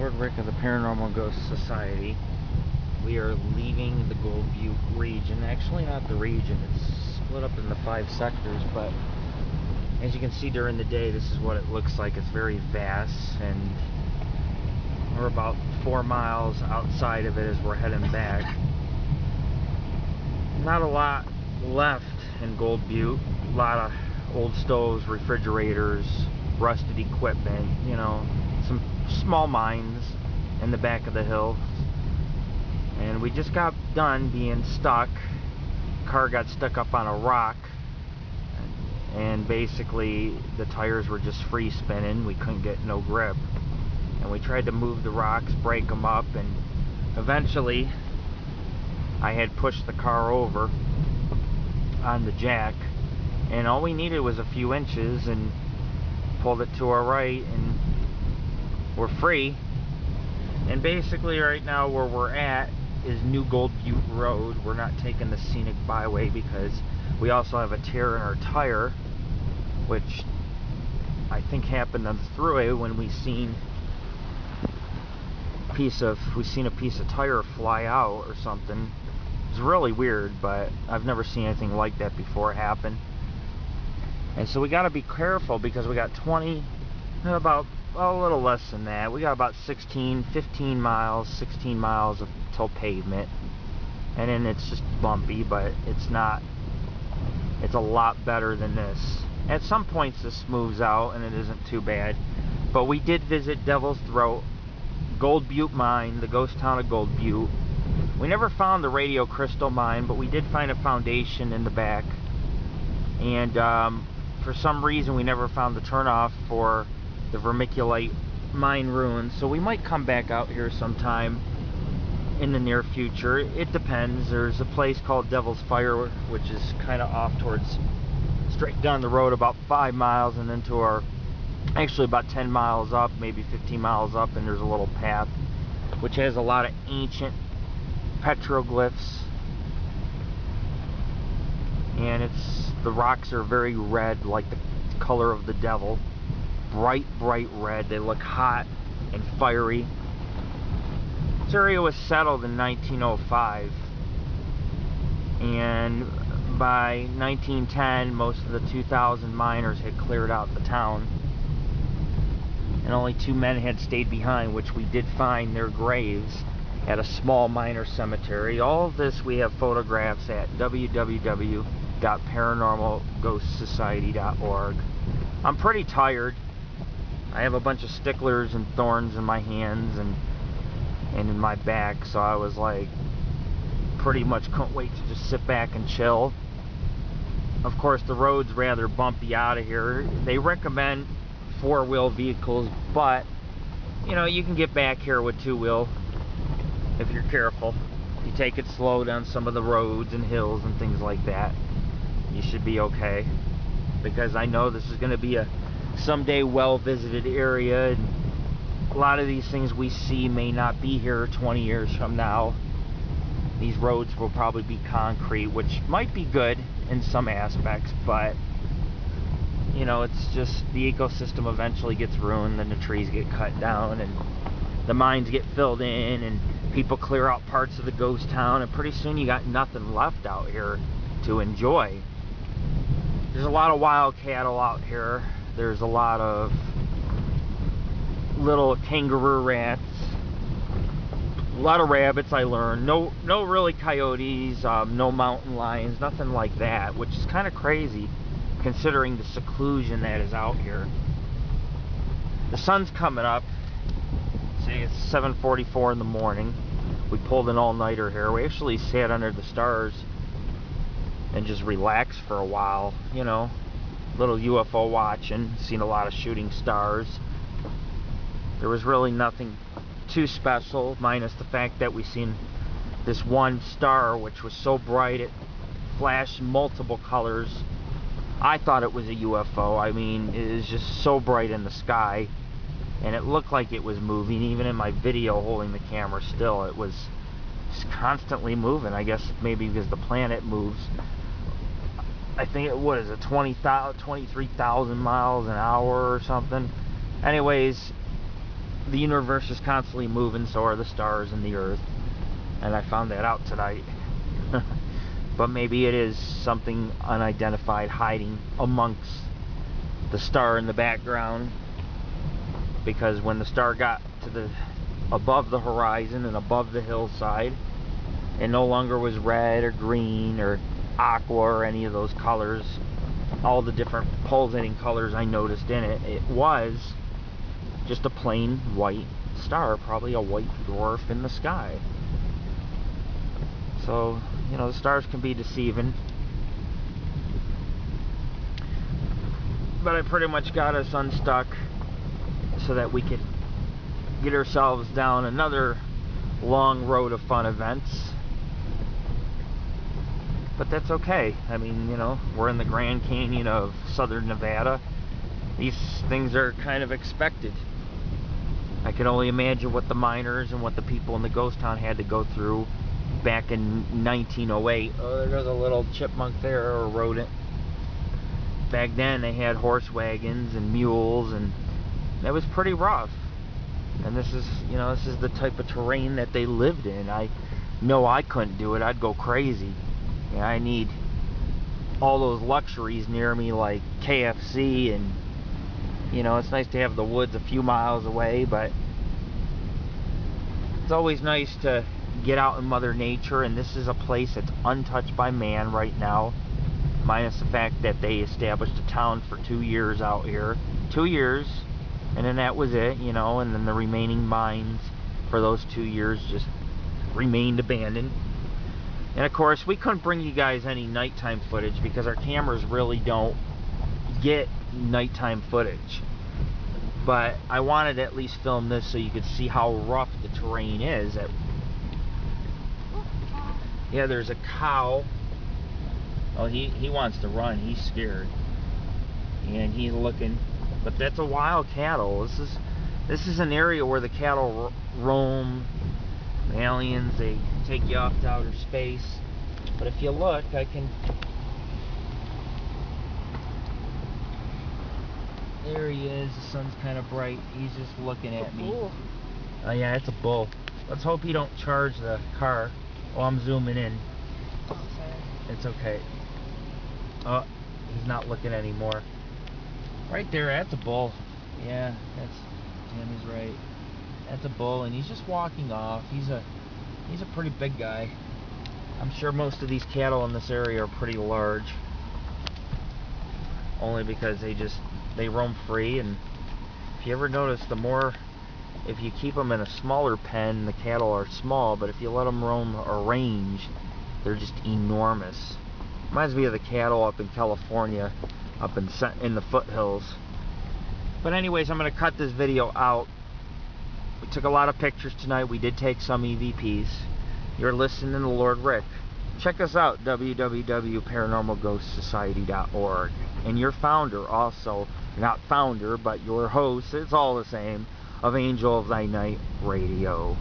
Lord Rick of the Paranormal Ghost Society. We are leaving the Gold Butte region. Actually, not the region. It's split up into 5 sectors, but as you can see during the day, this is what it looks like. It's very vast, and we're about 4 miles outside of it as we're heading back. Not a lot left in Gold Butte. A lot of old stoves, refrigerators, rusted equipment, you know, some small mines in the back of the hill. And we just got done being stuck. Car got stuck up on a rock, and basically the tires were just free spinning. We couldn't get no grip, and we tried to move the rocks, break them up, and eventually I had pushed the car over on the jack, and all we needed was a few inches, and pulled it to our right, and we're free. And basically right now where we're at is New Gold Butte Road. We're not taking the scenic byway because we also have a tear in our tire, which I think happened on the thruway when we seen a piece of tire fly out or something. It's really weird, but I've never seen anything like that before happen. And so we got to be careful because we got a little less than that. We got about 16 miles of till pavement, and then it's just bumpy, but it's a lot better than this. At some points this smooths out and it isn't too bad, but we did visit Devil's Throat, Gold Butte Mine, the ghost town of Gold Butte. We never found the radio crystal mine, but we did find a foundation in the back, and for some reason we never found the turnoff for the vermiculite mine ruins, so we might come back out here sometime in the near future. It depends. There's a place called Devil's Fire, which is kind of off towards, straight down the road about 5 miles, and then to our, actually about 10 miles up, maybe 15 miles up, and there's a little path which has a lot of ancient petroglyphs, and the rocks are very red, like the color of the devil. Bright red. They look hot and fiery. This area was settled in 1905, and by 1910 most of the 2,000 miners had cleared out the town, and only 2 men had stayed behind, which we did find their graves at a small miner cemetery. All of this we have photographs at www.paranormalghostsociety.org. I'm pretty tired. I have a bunch of sticklers and thorns in my hands and in my back, so I was like, pretty much couldn't wait to just sit back and chill. Of course, the road's rather bumpy out of here. They recommend 4-wheel vehicles, but you know, you can get back here with 2-wheel if you're careful. You take it slow down some of the roads and hills and things like that, you should be okay, because I know this is going to be a someday well-visited area, and a lot of these things we see may not be here 20 years from now. These roads will probably be concrete, which might be good in some aspects, but you know, it's just the ecosystem eventually gets ruined, and the trees get cut down, and the mines get filled in, and people clear out parts of the ghost town, and pretty soon you got nothing left out here to enjoy. There's a lot of wild cattle out here. There's a lot of little kangaroo rats, a lot of rabbits, I learned. No really coyotes, no mountain lions, nothing like that, which is kind of crazy considering the seclusion that is out here. The sun's coming up. See, it's 7:44 in the morning. We pulled an all-nighter here. We actually sat under the stars and just relaxed for a while, you know. Little UFO watching, seen a lot of shooting stars. There was really nothing too special, minus the fact that we seen this one star which was so bright it flashed multiple colors. I thought it was a UFO. I mean, it is just so bright in the sky, and it looked like it was moving. Even in my video holding the camera still, it was just constantly moving. I guess maybe because the planet moves. I think it was 23,000 miles an hour or something. Anyways, the universe is constantly moving, so are the stars and the earth. And I found that out tonight. But maybe it is something unidentified hiding amongst the star in the background. Because when the star got to the above the horizon and above the hillside, it no longer was red or green or aqua or any of those colors, all the different pulsating colors I noticed in it. It was just a plain white star, probably a white dwarf in the sky. So, you know, the stars can be deceiving. But I pretty much got us unstuck so that we could get ourselves down another long road of fun events. But that's okay. I mean, you know, we're in the Grand Canyon of southern Nevada. These things are kind of expected. I can only imagine what the miners and what the people in the ghost town had to go through back in 1908. Oh, there goes a little chipmunk there, or a rodent. Back then they had horse wagons and mules, and that was pretty rough. And this is, you know, this is the type of terrain that they lived in. I know I couldn't do it. I'd go crazy. Yeah, I need all those luxuries near me, like KFC, and, you know, it's nice to have the woods a few miles away, but it's always nice to get out in Mother Nature. And this is a place that's untouched by man right now, minus the fact that they established a town for 2 years out here. 2 years, and then that was it, you know, and then the remaining mines for those 2 years just remained abandoned. And of course, we couldn't bring you guys any nighttime footage because our cameras really don't get nighttime footage. But I wanted to at least film this so you could see how rough the terrain is. Yeah, there's a cow. Oh, he wants to run. He's scared. And he's looking. But that's a wild cattle. This is an area where the cattle roam. The aliens, they take you off to outer space. But if you look, I can... There he is. The sun's kind of bright. He's just looking at me. Oh yeah, it's a bull. Let's hope he don't charge the car. Oh, I'm zooming in. Oh, sorry. It's okay. Oh, he's not looking anymore. Right there, that's a bull. Yeah, Tammy's right. That's a bull, and he's just walking off. He's a pretty big guy. I'm sure most of these cattle in this area are pretty large. Only because they roam free, and if you ever notice, if you keep them in a smaller pen, the cattle are small, but if you let them roam a range, they're just enormous. Reminds me of the cattle up in California, up in the foothills. But anyways, I'm going to cut this video out. We took a lot of pictures tonight. We did take some EVPs. You're listening to Lord Rick. Check us out, www.paranormalghostsociety.org. And your founder also, not founder, but your host, it's all the same, of Angel of Thy Night Radio.